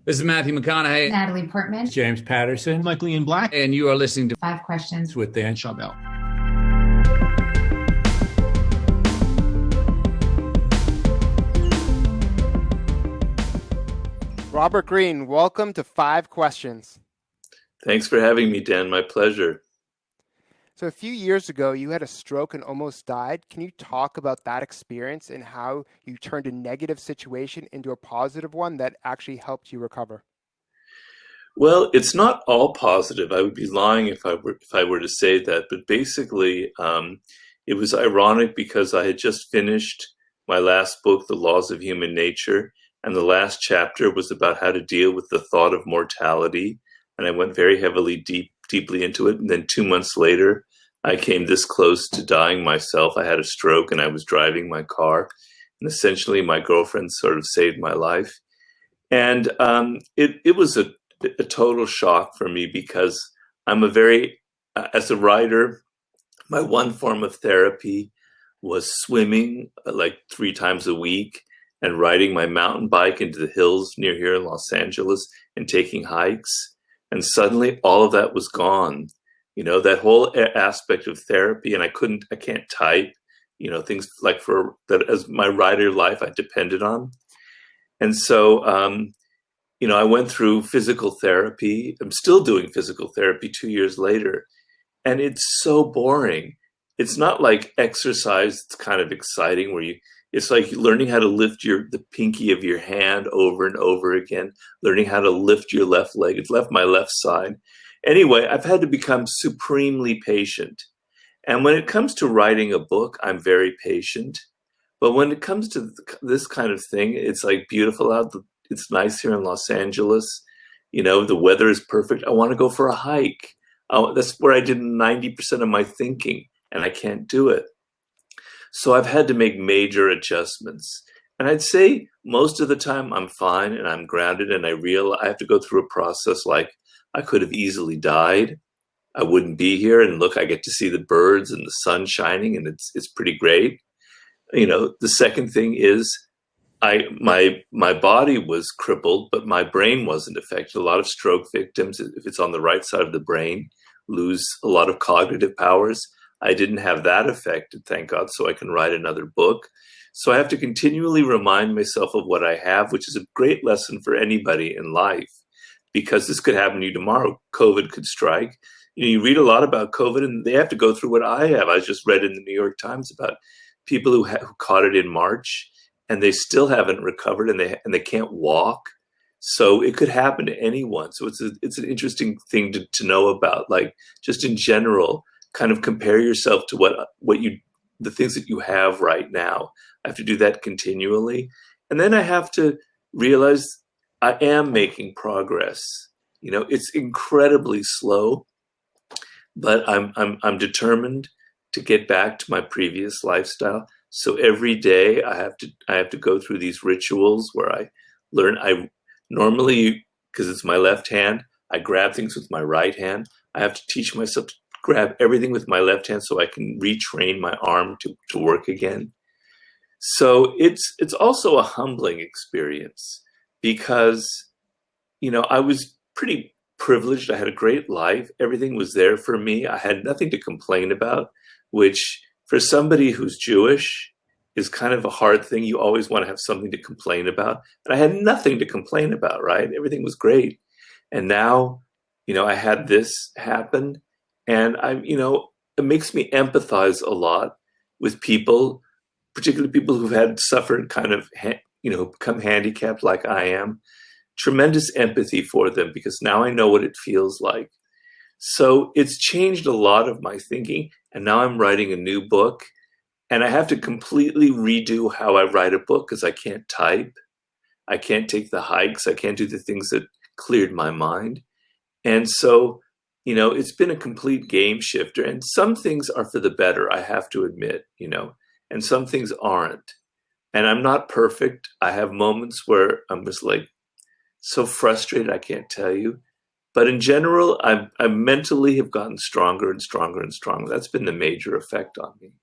This is Matthew McConaughey, Natalie Portman. James Patterson, Michael Ian Black, and you are listening to Five questions with Dan Schawbel. Robert Greene, welcome to Five Questions. Thanks for having me, Dan. My pleasure. So a few years ago, you had a stroke and almost died. Can you talk about that experience and how you turned a negative situation into a positive one that actually helped you recover? Well, it's not all positive. I would be lying if I were to say that. But basically, it was ironic because I had just finished my last book, The Laws of Human Nature, and the last chapter was about how to deal with the thought of mortality. And I went very deeply into it. And then 2 months later, I came this close to dying myself. I had a stroke and I was driving my car. And essentially, my girlfriend sort of saved my life. And it was a total shock for me because I'm as a writer, my one form of therapy was swimming like 3 times a week and riding my mountain bike into the hills near here in Los Angeles and taking hikes. And suddenly all of that was gone. You know, that whole aspect of therapy, and I can't type, things like for that as my writer life I depended on. And so, I went through physical therapy. I'm still doing physical therapy 2 years later, and it's so boring. It's not like exercise. It's kind of exciting it's like learning how to lift the pinky of your hand over and over again, learning how to lift your left leg. It's my left side. Anyway, I've had to become supremely patient. And when it comes to writing a book, I'm very patient. But when it comes to this kind of thing, it's like beautiful out. It's nice here in Los Angeles. The weather is perfect. I want to go for a hike. That's where I did 90% of my thinking, and I can't do it. So I've had to make major adjustments. And I'd say most of the time I'm fine and I'm grounded, and I have to go through a process like I could have easily died. I wouldn't be here, and look, I get to see the birds and the sun shining, and it's pretty great. The second thing is my body was crippled, but my brain wasn't affected. A lot of stroke victims, if it's on the right side of the brain, lose a lot of cognitive powers. I didn't have that affected, thank God, so I can write another book. So I have to continually remind myself of what I have, which is a great lesson for anybody in life, because this could happen to you tomorrow. COVID could strike. You read a lot about COVID, and they have to go through what I have. I just read in the New York Times about people who caught it in March, and they still haven't recovered, and they can't walk. So it could happen to anyone. So it's an interesting thing to know about, like just in general, kind of compare yourself to the things that you have right now. I have to do that continually. And then I have to realize I am making progress. It's incredibly slow, but I'm determined to get back to my previous lifestyle. So every day I have to go through these rituals where I learn. I normally, because it's my left hand, I grab things with my right hand. I have to teach myself to grab everything with my left hand so I can retrain my arm to work again. So it's also a humbling experience because, I was pretty privileged. I had a great life. Everything was there for me. I had nothing to complain about, which for somebody who's Jewish is kind of a hard thing. You always want to have something to complain about. And I had nothing to complain about, right? Everything was great. And now, I had this happen, and it makes me empathize a lot with people, particularly people who've suffered kind of, become handicapped like I am. Tremendous empathy for them because now I know what it feels like. So it's changed a lot of my thinking, and now I'm writing a new book, and I have to completely redo how I write a book because I can't type. I can't take the hikes. I can't do the things that cleared my mind. And so, it's been a complete game shifter, and some things are for the better, I have to admit, and some things aren't. And I'm not perfect. I have moments where I'm just like so frustrated, I can't tell you. But in general, I mentally have gotten stronger and stronger and stronger. That's been the major effect on me.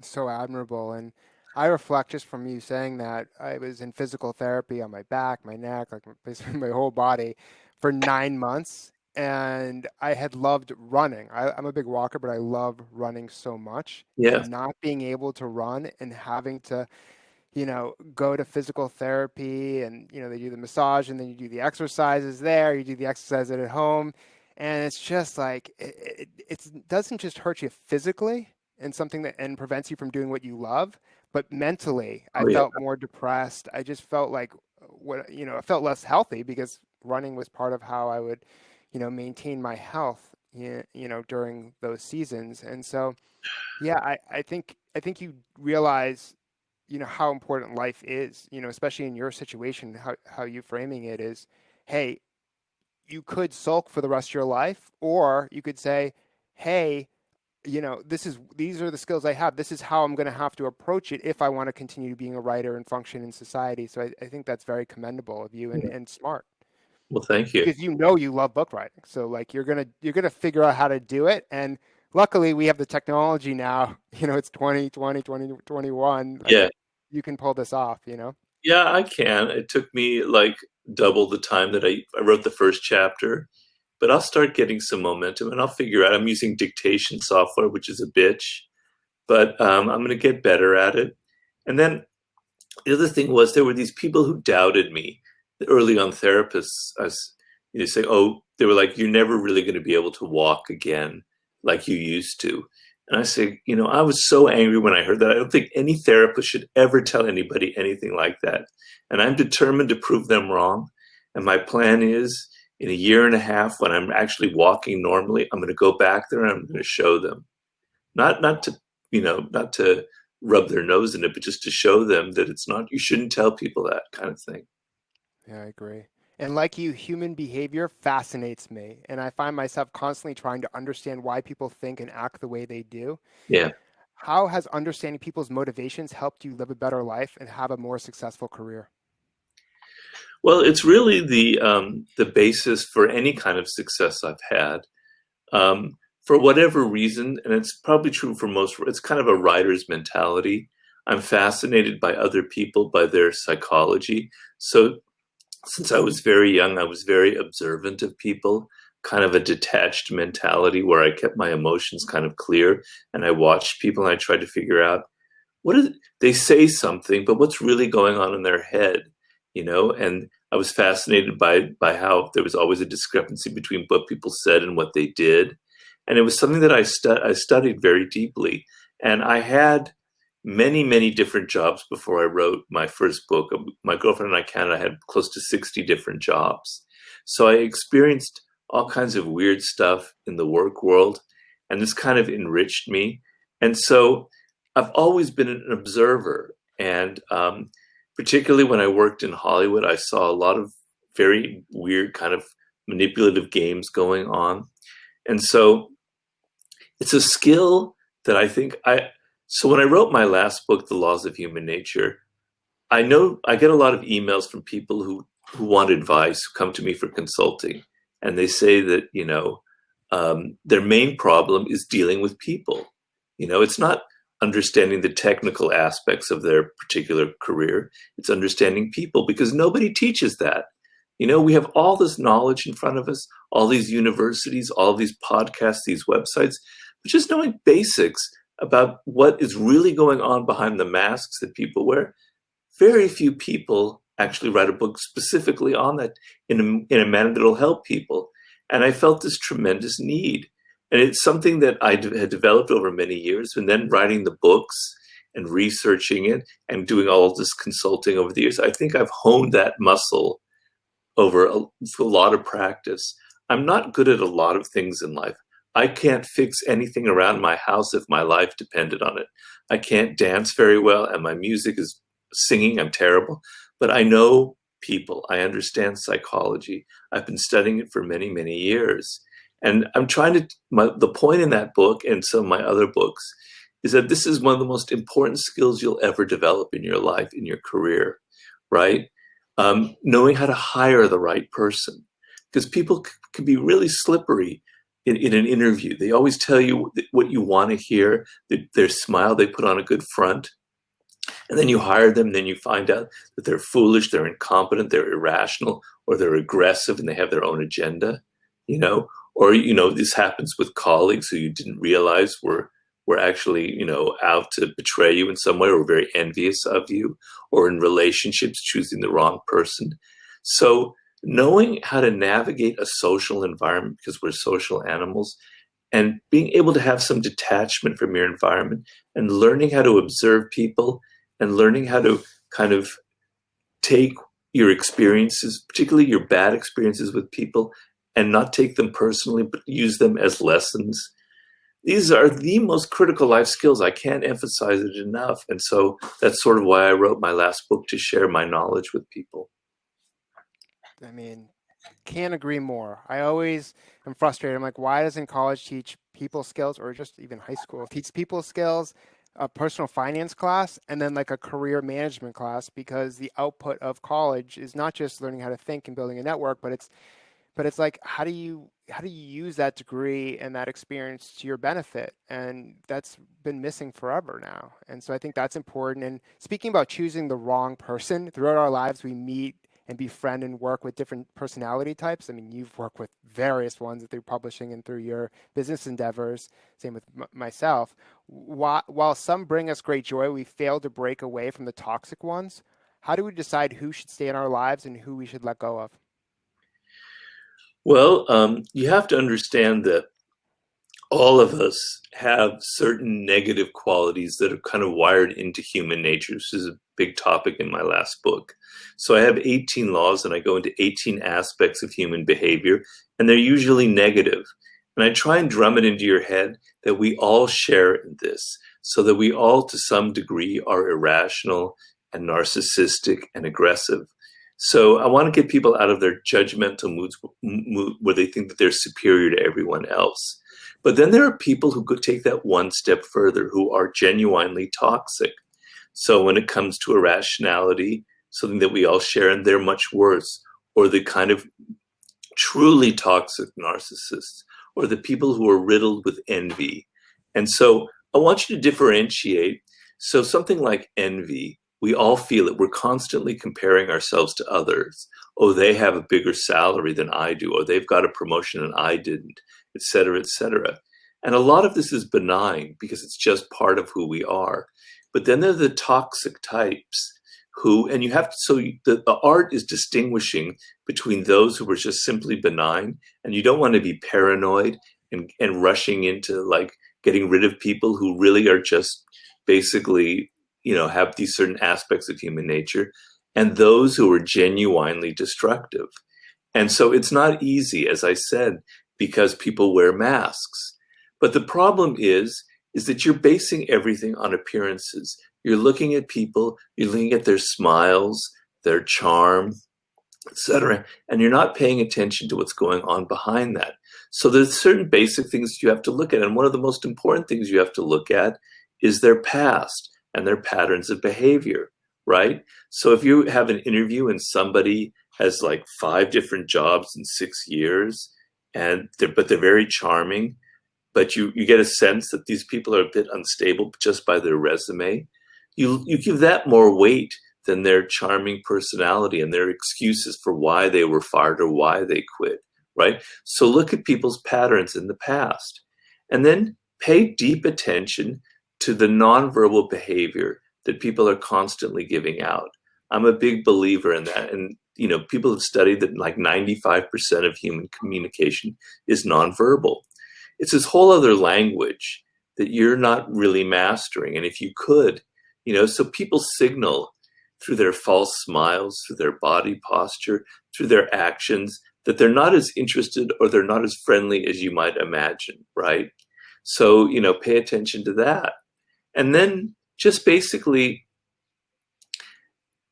So admirable. And I reflect just from you saying that I was in physical therapy on my back, my neck, like basically my whole body for 9 months. And I had loved running. I'm a big walker, but I love running so much. Yeah, And not being able to run and having to, go to physical therapy and, they do the massage and then you do the exercises there, you do the exercise at home. And it's just like, it doesn't just hurt you physically and something that and prevents you from doing what you love, but mentally, I oh yeah, felt more depressed. I just felt like I felt less healthy because running was part of how I would, maintain my health, during those seasons. And so, yeah, I think you realize, how important life is, especially in your situation, how you framing it is, hey, you could sulk for the rest of your life, or you could say, hey, these are the skills I have. This is how I'm going to have to approach it if I want to continue being a writer and function in society. So I think that's very commendable of you yeah. and smart Well, thank you. because you love book writing. So like you're gonna figure out how to do it. And luckily we have the technology now. It's 2020, 2021. Like Yeah, you can pull this off, yeah, I can. It took me like double the time that I wrote the first chapter, but I'll start getting some momentum and I'll figure out. I'm using dictation software, which is a bitch, but I'm going to get better at it. And then the other thing was there were these people who doubted me. The early on therapists, say, oh, they were like, you're never really going to be able to walk again like you used to. And I say, I was so angry when I heard that. I don't think any therapist should ever tell anybody anything like that. And I'm determined to prove them wrong. And my plan is in a year and a half, when I'm actually walking normally, I'm going to go back there and I'm going to show them. Not to, not to rub their nose in it, but just to show them that it's not, you shouldn't tell people that kind of thing. Yeah, I agree. And like you, human behavior fascinates me, and I find myself constantly trying to understand why people think and act the way they do. Yeah. How has understanding people's motivations helped you live a better life and have a more successful career? Well, it's really the basis for any kind of success I've had. For whatever reason, and it's probably true for most, it's kind of a writer's mentality. I'm fascinated by other people, by their psychology. So since I was very young, I was very observant of people, kind of a detached mentality where I kept my emotions kind of clear and I watched people and I tried to figure out what is they say something, but what's really going on in their head, And I was fascinated by how there was always a discrepancy between what people said and what they did, and it was something that I studied very deeply. And I had many many different jobs before I wrote my first book. My girlfriend and I counted. I had close to 60 different jobs, so I experienced all kinds of weird stuff in the work world, and this kind of enriched me. And so I've always been an observer, and particularly when I worked in Hollywood, I saw a lot of very weird kind of manipulative games going on. And so it's a skill that I think so when I wrote my last book, The Laws of Human Nature, I know I get a lot of emails from people who want advice, who come to me for consulting, and they say that, their main problem is dealing with people. It's not understanding the technical aspects of their particular career. It's understanding people, because nobody teaches that. We have all this knowledge in front of us, all these universities, all these podcasts, these websites, but just knowing basics about what is really going on behind the masks that people wear. Very few people actually write a book specifically on that in a manner that'll help people. And I felt this tremendous need. And it's something that I had developed over many years. And then writing the books and researching it and doing all of this consulting over the years, I think I've honed that muscle over a lot of practice. I'm not good at a lot of things in life. I can't fix anything around my house if my life depended on it. I can't dance very well, and my music is singing. I'm terrible. But I know people. I understand psychology. I've been studying it for many, many years. And I'm trying to, the point in that book and some of my other books is that this is one of the most important skills you'll ever develop in your life, in your career, right? Knowing how to hire the right person, because people can be really slippery in an interview. They always tell you what you want to hear. Their smile, they put on a good front, And then you hire them, and then you find out that they're foolish, they're incompetent, they're irrational, or they're aggressive and they have their own agenda, you know? Or, this happens with colleagues who you didn't realize were actually, out to betray you in some way, or very envious of you, or in relationships, choosing the wrong person. So knowing how to navigate a social environment, because we're social animals, and being able to have some detachment from your environment, and learning how to observe people, and learning how to kind of take your experiences, particularly your bad experiences with people, and not take them personally, but use them as lessons. These are the most critical life skills. I can't emphasize it enough. And so that's sort of why I wrote my last book, to share my knowledge with people. I mean, can't agree more. I always am frustrated. I'm like, why doesn't college teach people skills, or just even high school teach people skills, a personal finance class, and then like a career management class? Because the output of college is not just learning how to think and building a network, but it's like, how do you use that degree and that experience to your benefit? And that's been missing forever now. And so I think that's important. And speaking about choosing the wrong person, throughout our lives, we meet and befriend and work with different personality types. I mean, you've worked with various ones through publishing and through your business endeavors. Same with myself. While some bring us great joy, we fail to break away from the toxic ones. How do we decide who should stay in our lives and who we should let go of? Well, you have to understand that all of us have certain negative qualities that are kind of wired into human nature. This is a big topic in my last book. So I have 18 laws, and I go into 18 aspects of human behavior, and they're usually negative. And I try and drum it into your head that we all share in this, so that we all, to some degree, are irrational and narcissistic and aggressive. So I want to get people out of their judgmental moods where they think that they're superior to everyone else. But then there are people who could take that one step further, who are genuinely toxic. So when it comes to irrationality, something that we all share, and they're much worse, or the kind of truly toxic narcissists, or the people who are riddled with envy. And so I want you to differentiate. So something like envy, we all feel it. We're constantly comparing ourselves to others. Oh, they have a bigger salary than I do, or they've got a promotion and I didn't, et cetera, et cetera. And a lot of this is benign because it's just part of who we are. But then there are the toxic types who, and you have to, so the art is distinguishing between those who are just simply benign, and you don't want to be paranoid and rushing into like getting rid of people who really are just basically, have these certain aspects of human nature, and those who are genuinely destructive. And so it's not easy, as I said, because people wear masks. But the problem is that you're basing everything on appearances. You're looking at people, you're looking at their smiles, their charm, etc., and you're not paying attention to what's going on behind that. So there's certain basic things you have to look at, and one of the most important things you have to look at is their past and their patterns of behavior, right? So if you have an interview and somebody has like 5 different jobs in 6 years, but they're very charming, but you get a sense that these people are a bit unstable just by their resume, you give that more weight than their charming personality and their excuses for why they were fired or why they quit, right? So look at people's patterns in the past, and then pay deep attention to the nonverbal behavior that people are constantly giving out. I'm a big believer in that. And, people have studied that like 95% of human communication is nonverbal. It's this whole other language that you're not really mastering. And if you could, so people signal through their false smiles, through their body posture, through their actions, that they're not as interested or they're not as friendly as you might imagine, right? So, pay attention to that. And then just basically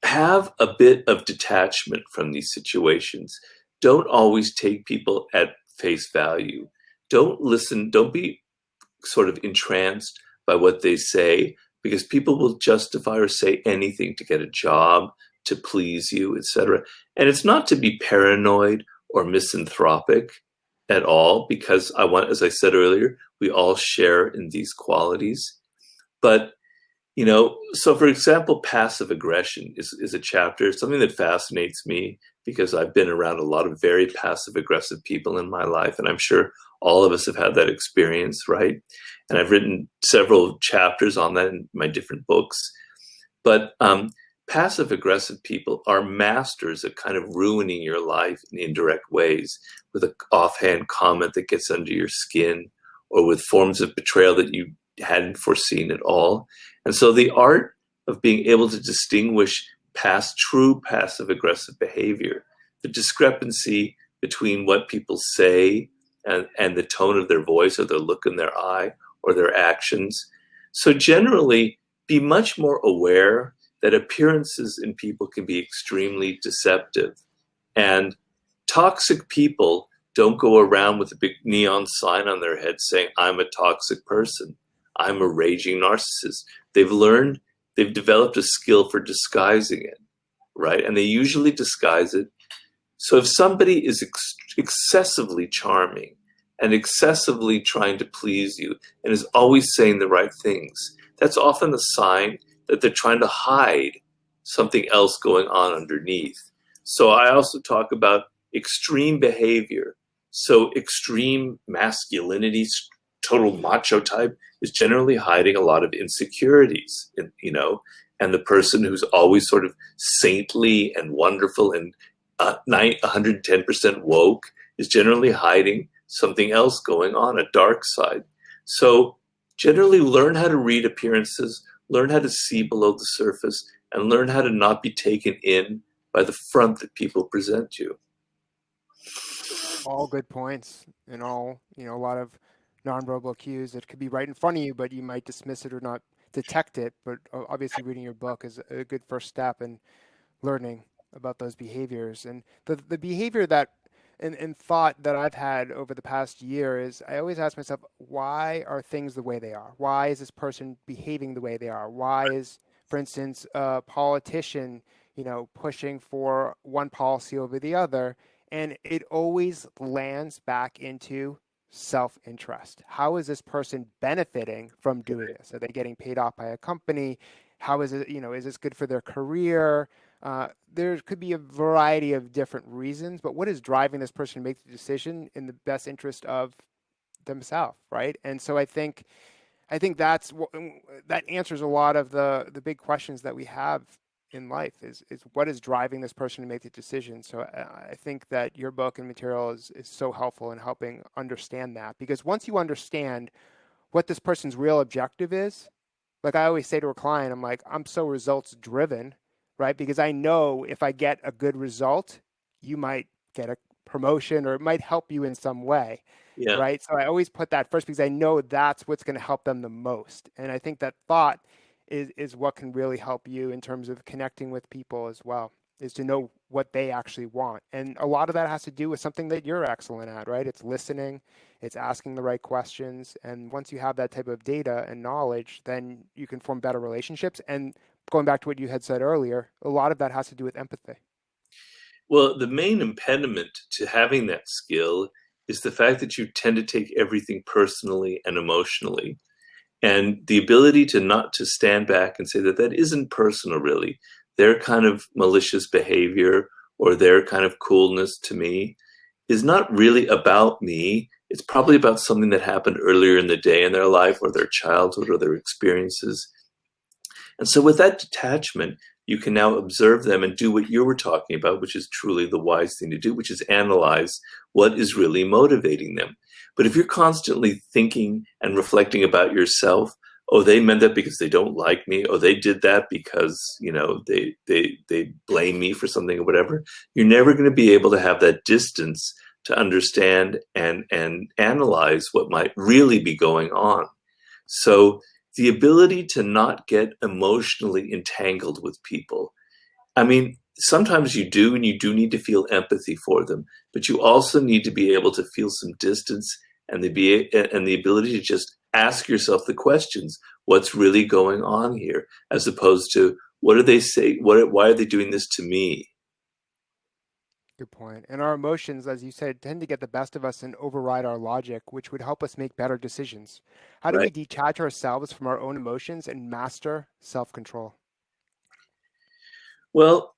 have a bit of detachment from these situations. Don't always take people at face value. Don't listen, don't be sort of entranced by what they say, because people will justify or say anything to get a job, to please you, etc. And it's not to be paranoid or misanthropic at all, because as I said earlier, we all share in these qualities. But So for example, passive aggression is a chapter, something that fascinates me because I've been around a lot of very passive aggressive people in my life. And I'm sure all of us have had that experience, right? And I've written several chapters on that in my different books. But passive aggressive people are masters at kind of ruining your life in indirect ways with an offhand comment that gets under your skin or with forms of betrayal that you hadn't foreseen at all. And so the art of being able to distinguish past true passive aggressive behavior, the discrepancy between what people say and the tone of their voice or the look in their eye or their actions. So generally, be much more aware that appearances in people can be extremely deceptive. And toxic people don't go around with a big neon sign on their head saying, I'm a toxic person. I'm a raging narcissist. They've developed a skill for disguising it, right? And they usually disguise it. So if somebody is excessively charming and excessively trying to please you and is always saying the right things, that's often a sign that they're trying to hide something else going on underneath. So I also talk about extreme behavior. So extreme masculinity, total macho type, is generally hiding a lot of insecurities, and the person who's always sort of saintly and wonderful and 110% woke is generally hiding something else going on, a dark side. So generally learn how to read appearances, learn how to see below the surface, and learn how to not be taken in by the front that people present you. All good points, and all, a lot of nonverbal cues that could be right in front of you, but you might dismiss it or not detect it. But obviously, reading your book is a good first step in learning about those behaviors. And the behavior that and thought that I've had over the past year is I always ask myself, why are things the way they are? Why is this person behaving the way they are? Why is, for instance, a politician, pushing for one policy over the other? And it always lands back into self-interest. How is this person benefiting from doing this? Are they getting paid off by a company? How is it, is this good for their career? There could be a variety of different reasons, but what is driving this person to make the decision in the best interest of themselves, right? And so I think that answers a lot of the big questions that we have in life is what is driving this person to make the decision. So I think that your book and material is so helpful in helping understand that, because once you understand what this person's real objective is, like I always say to a client, I'm like, I'm so results driven, right? Because I know if I get a good result, you might get a promotion or it might help you in some way, Yeah. right? So I always put that first because I know that's what's going to help them the most. And I think that thought is what can really help you in terms of connecting with people as well, is to know what they actually want. And a lot of that has to do with something that you're excellent at, right? It's listening, it's asking the right questions. And once you have that type of data and knowledge, then you can form better relationships. And going back to what you had said earlier, a lot of that has to do with empathy. Well, the main impediment to having that skill is the fact that you tend to take everything personally and emotionally. And the ability to not to stand back and say that isn't personal, really. Their kind of malicious behavior or their kind of coolness to me is not really about me. It's probably about something that happened earlier in the day in their life or their childhood or their experiences. And so with that detachment, you can now observe them and do what you were talking about, which is truly the wise thing to do, which is analyze what is really motivating them. But if you're constantly thinking and reflecting about yourself, oh, they meant that because they don't like me, oh, they did that because, they blame me for something or whatever, you're never going to be able to have that distance to understand and analyze what might really be going on. So the ability to not get emotionally entangled with people. I mean, sometimes you do, and you do need to feel empathy for them, but you also need to be able to feel some distance and the ability to just ask yourself the questions: what's really going on here, as opposed to what do they say? Why are they doing this to me? Good point. And our emotions, as you said, tend to get the best of us and override our logic, which would help us make better decisions. How do we Right. detach ourselves from our own emotions and master self-control? Well,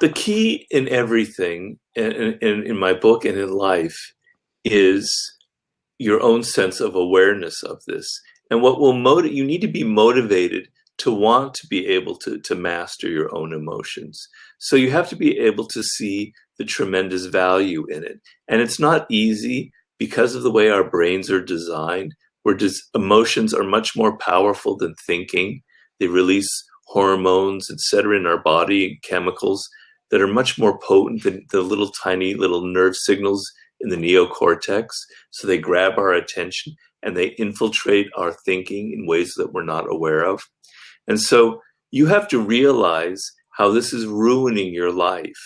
the key in everything, in my book and in life, is your own sense of awareness of this. And what will motivate you, need to be motivated to want to be able to master your own emotions. So you have to be able to see the tremendous value in it. And it's not easy because of the way our brains are designed, where emotions are much more powerful than thinking. They release hormones, etc., in our body, chemicals that are much more potent than the little tiny little nerve signals in the neocortex. So they grab our attention and they infiltrate our thinking in ways that we're not aware of. And so you have to realize how this is ruining your life,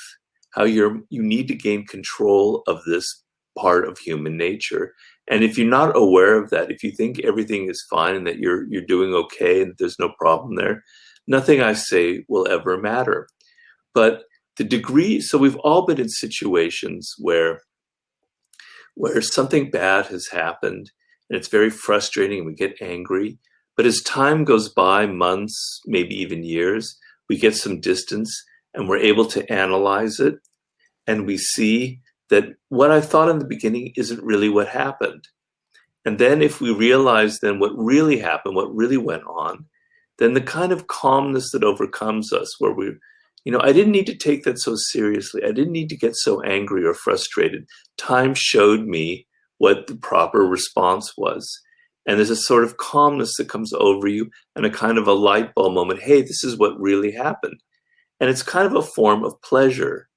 how you need to gain control of this part of human nature. And if you're not aware of that, if you think everything is fine and that you're doing okay and there's no problem there, nothing I say will ever matter. But the degree, so we've all been in situations where something bad has happened and it's very frustrating and we get angry. But as time goes by, months, maybe even years, we get some distance and we're able to analyze it. And we see that what I thought in the beginning isn't really what happened. And then if we realize then what really happened, what really went on, then the kind of calmness that overcomes us where I didn't need to take that so seriously. I didn't need to get so angry or frustrated. Time showed me what the proper response was. And there's a sort of calmness that comes over you and a kind of a light bulb moment. Hey, this is what really happened. And it's kind of a form of pleasure.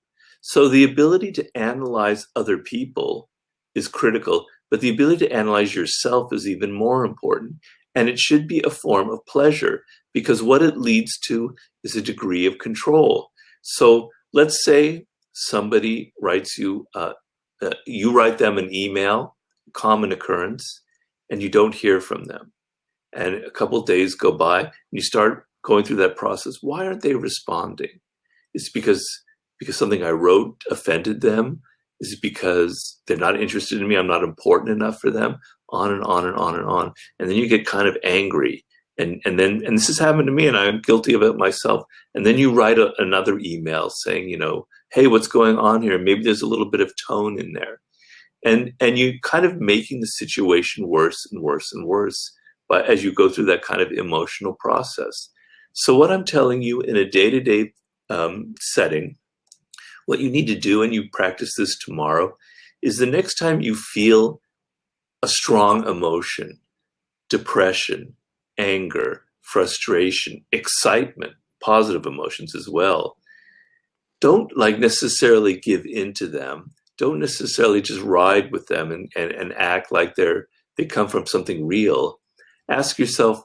So the ability to analyze other people is critical, but the ability to analyze yourself is even more important. And it should be a form of pleasure because what it leads to is a degree of control. So let's say somebody writes you, you write them an email, common occurrence, and you don't hear from them. And a couple of days go by and you start going through that process. Why aren't they responding? It's because something I wrote offended them? Is it because they're not interested in me? I'm not important enough for them? On and on and on and on. And then you get kind of angry. And this has happened to me and I'm guilty of it myself. And then you write another email saying, hey, what's going on here? Maybe there's a little bit of tone in there. And you kind of making the situation worse and worse and worse as you go through that kind of emotional process. So what I'm telling you in a day-to-day setting, what you need to do, and you practice this tomorrow, is the next time you feel a strong emotion, depression, anger, frustration, excitement, positive emotions as well, don't necessarily give in to them. Don't necessarily just ride with them and act like they come from something real. Ask yourself,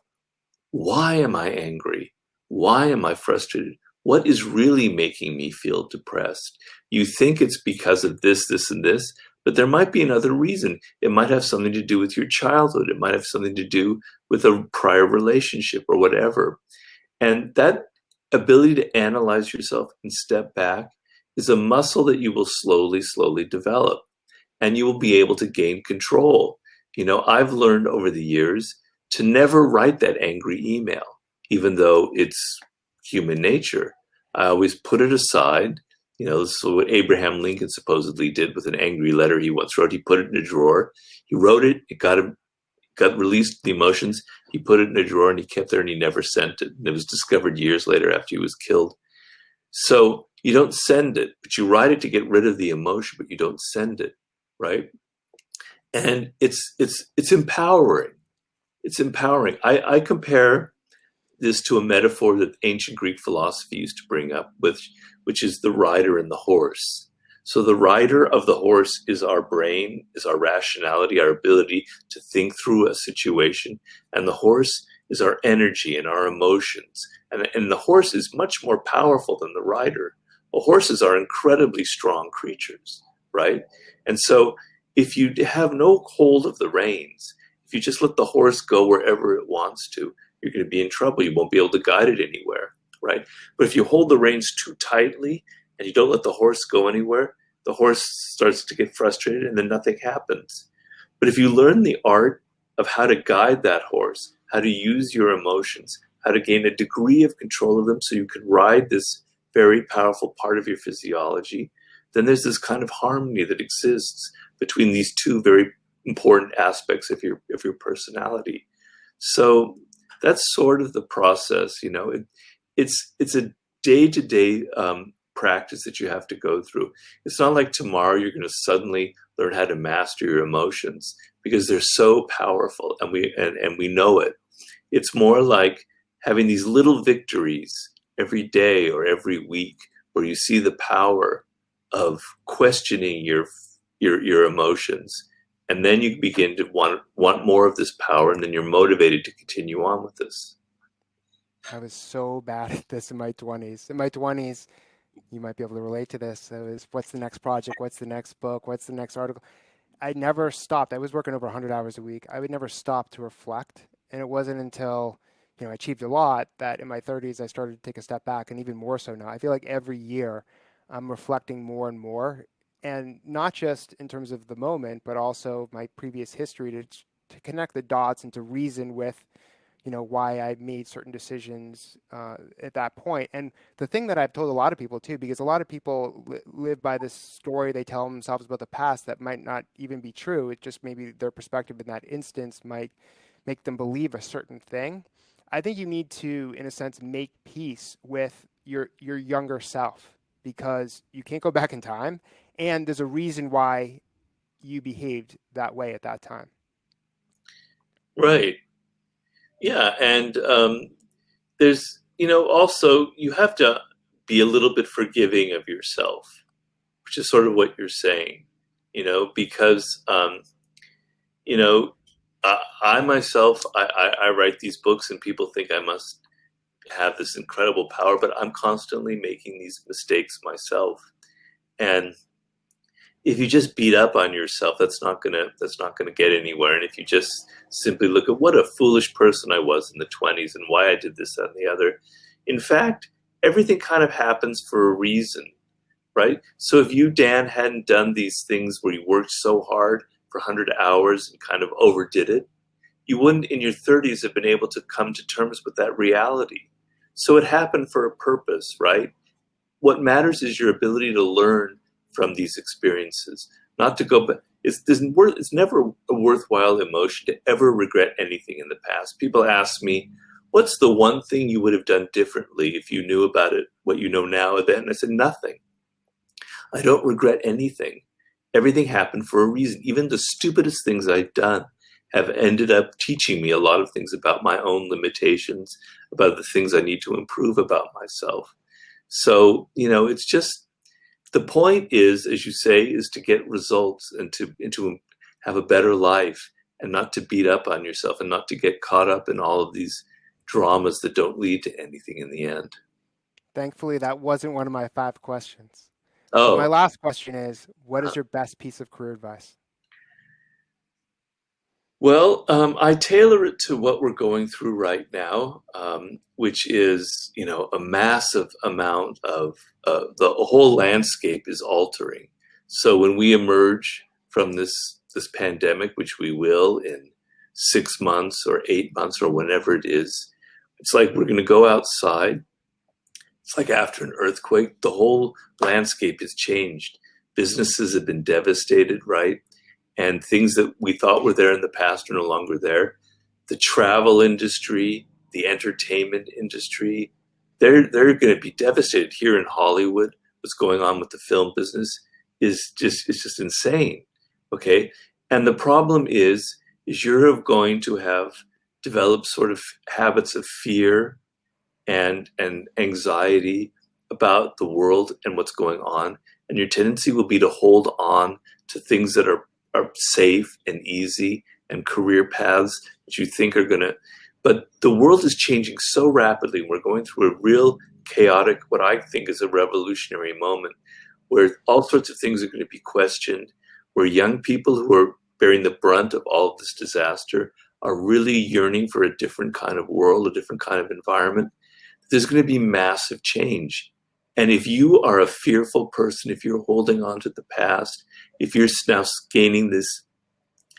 why am I angry? Why am I frustrated? What is really making me feel depressed? You think it's because of this, this, and this, but there might be another reason. It might have something to do with your childhood. It might have something to do with a prior relationship or whatever. And that ability to analyze yourself and step back is a muscle that you will slowly, slowly develop. And you will be able to gain control. I've learned over the years to never write that angry email, even though it's human nature. I always put it aside. This is what Abraham Lincoln supposedly did with an angry letter he once wrote. He put it in a drawer. He wrote it. It got released, the emotions. He put it in a drawer and he kept there and he never sent it. And it was discovered years later after he was killed. So you don't send it, but you write it to get rid of the emotion, but you don't send it, right? And it's empowering. It's empowering. I compare this to a metaphor that ancient Greek philosophy used to bring up, which is the rider and the horse. So the rider of the horse is our brain, is our rationality, our ability to think through a situation. And the horse is our energy and our emotions. And the horse is much more powerful than the rider. Well, horses are incredibly strong creatures, right? And so if you have no hold of the reins, if you just let the horse go wherever it wants to, you're going to be in trouble. You won't be able to guide it anywhere, right? But if you hold the reins too tightly and you don't let the horse go anywhere, the horse starts to get frustrated and then nothing happens. But if you learn the art of how to guide that horse, how to use your emotions, how to gain a degree of control of them so you can ride this very powerful part of your physiology, then there's this kind of harmony that exists between these two very important aspects of your personality. So that's sort of the process, you know. It's a day-to-day practice that you have to go through. It's not like tomorrow you're going to suddenly learn how to master your emotions, because they're so powerful, and we know it. It's more like having these little victories every day or every week, where you see the power of questioning your emotions, and then you begin to want more of this power, and then you're motivated to continue on with this. I was so bad at this in my 20s. In my 20s, you might be able to relate to this. It was, what's the next project? What's the next book? What's the next article? I never stopped. I was working over 100 hours a week. I would never stop to reflect. And it wasn't until, I achieved a lot that in my 30s, I started to take a step back, and even more so now. I feel like every year I'm reflecting more and more, and not just in terms of the moment, but also my previous history to connect the dots and to reason with why I made certain decisions at that point. And the thing that I've told a lot of people too, because a lot of people live by this story they tell themselves about the past that might not even be true. It just maybe their perspective in that instance might make them believe a certain thing. I think you need to, in a sense, make peace with your younger self, because you can't go back in time, and there's a reason why you behaved that way at that time. Right. Yeah, and there's, also you have to be a little bit forgiving of yourself, which is sort of what you're saying, because, I myself, I write these books, and people think I must have this incredible power, but I'm constantly making these mistakes myself. And if you just beat up on yourself, that's not gonna get anywhere. And if you just simply look at what a foolish person I was in the 20s and why I did this, that, and the other, in fact, everything kind of happens for a reason, right? So if you, Dan, hadn't done these things where you worked so hard for 100 hours and kind of overdid it, you wouldn't in your 30s have been able to come to terms with that reality. So it happened for a purpose, right? What matters is your ability to learn from these experiences, not to go back. It's never a worthwhile emotion to ever regret anything in the past. People ask me, what's the one thing you would have done differently if you knew about it, what you know now or then? I said, nothing. I don't regret anything. Everything happened for a reason. Even the stupidest things I've done have ended up teaching me a lot of things about my own limitations, about the things I need to improve about myself. So, it's just, the point is, as you say, is to get results and to have a better life, and not to beat up on yourself, and not to get caught up in all of these dramas that don't lead to anything in the end. Thankfully, that wasn't one of my 5 questions. But my Oh, last question is, what is your best piece of career advice? well, I tailor it to what we're going through right now, which is, a massive amount of the whole landscape is altering. So when we emerge from this pandemic, which we will in 6 months or 8 months or whenever it is, it's like we're going to go outside. It's like after an earthquake, the whole landscape has changed. Businesses have been devastated, right? And things that we thought were there in the past are no longer there. The travel industry, the entertainment industry, they're going to be devastated. Here in Hollywood, what's going on with the film business is just insane. Okay, and the problem is you're going to have developed sort of habits of fear and anxiety about the world and what's going on, and your tendency will be to hold on to things that are safe and easy, and career paths that you think are going to, but the world is changing so rapidly. We're going through a real chaotic, what I think is a revolutionary moment, where all sorts of things are going to be questioned, where young people who are bearing the brunt of all of this disaster are really yearning for a different kind of world, a different kind of environment. There's going to be massive change. And if you are a fearful person, if you're holding on to the past, if you're now gaining this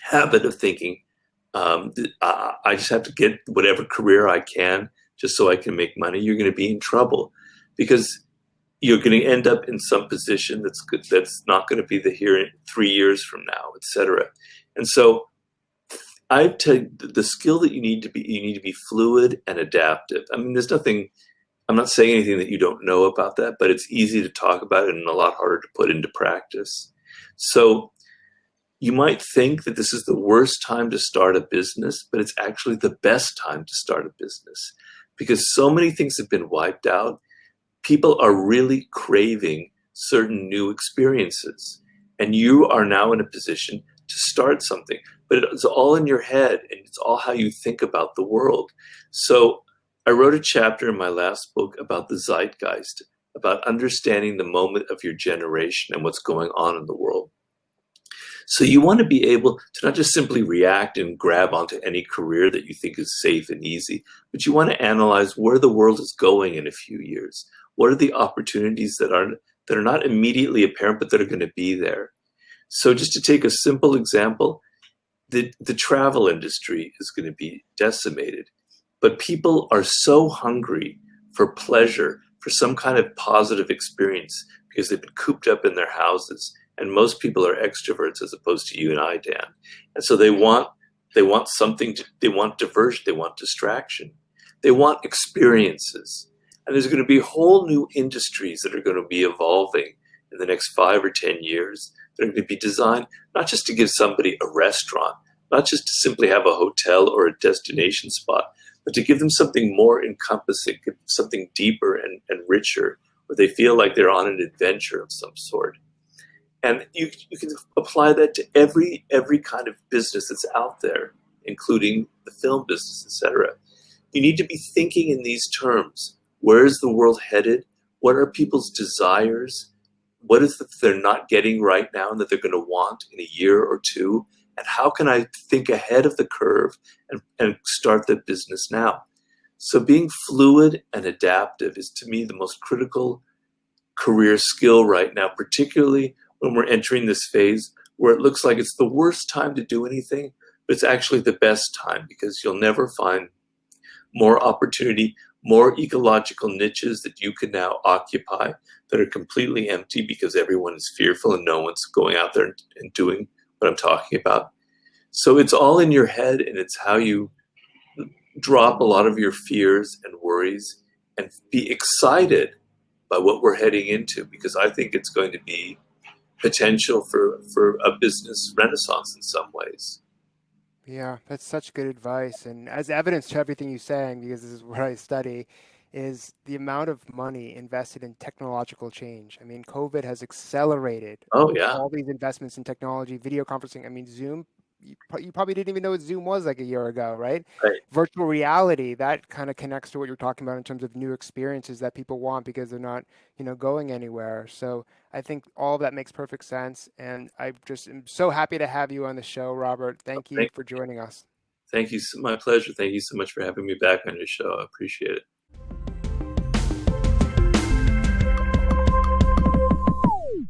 habit of thinking, I just have to get whatever career I can just so I can make money, you're going to be in trouble, because you're going to end up in some position that's good, that's not going to be the here in 3 years from now, etc. And so I tell you, the skill that you need to be fluid and adaptive. I mean, there's nothing. I'm not saying anything that you don't know about that, but it's easy to talk about it and a lot harder to put into practice. So you might think that this is the worst time to start a business, but it's actually the best time to start a business, because so many things have been wiped out. People are really craving certain new experiences, and you are now in a position to start something, but it's all in your head and it's all how you think about the world. So I wrote a chapter in my last book about the zeitgeist, about understanding the moment of your generation and what's going on in the world. So you want to be able to not just simply react and grab onto any career that you think is safe and easy, but you want to analyze where the world is going in a few years. What are the opportunities that are not immediately apparent, but that are going to be there? So just to take a simple example, the travel industry is going to be decimated, but people are so hungry for pleasure, for some kind of positive experience, because they've been cooped up in their houses. And most people are extroverts as opposed to you and I, Dan. And so they want something, they want diversion, they want distraction, they want experiences. And there's going to be whole new industries that are going to be evolving in the next 5 or 10 years. They're going to be designed not just to give somebody a restaurant, not just to simply have a hotel or a destination spot, but to give them something more encompassing, something deeper and richer, where they feel like they're on an adventure of some sort. And you can apply that to every kind of business that's out there, including the film business, etc. You need to be thinking in these terms. Where is the world headed? What are people's desires? What is that they're not getting right now and that they're going to want in a year or two? And how can I think ahead of the curve and start the business now? So being fluid and adaptive is, to me, the most critical career skill right now, particularly when we're entering this phase where it looks like it's the worst time to do anything, but it's actually the best time, because you'll never find more opportunity, more ecological niches that you can now occupy that are completely empty because everyone is fearful and no one's going out there and doing what I'm talking about. So it's all in your head, and it's how you drop a lot of your fears and worries and be excited by what we're heading into, because I think it's going to be potential for a business renaissance in some ways. Yeah, that's such good advice. And as evidence to everything you're saying, because this is what I study, is the amount of money invested in technological change. I mean, COVID has accelerated Oh yeah, all these investments in technology, video conferencing. I mean, Zoom, you probably didn't even know what Zoom was like a year ago, right? right. Virtual reality, that kind of connects to what you're talking about in terms of new experiences that people want because they're not, going anywhere. So I think all of that makes perfect sense. And I just am so happy to have you on the show, Robert. Thank you for joining us. Thank you. My pleasure. Thank you so much for having me back on your show. I appreciate it.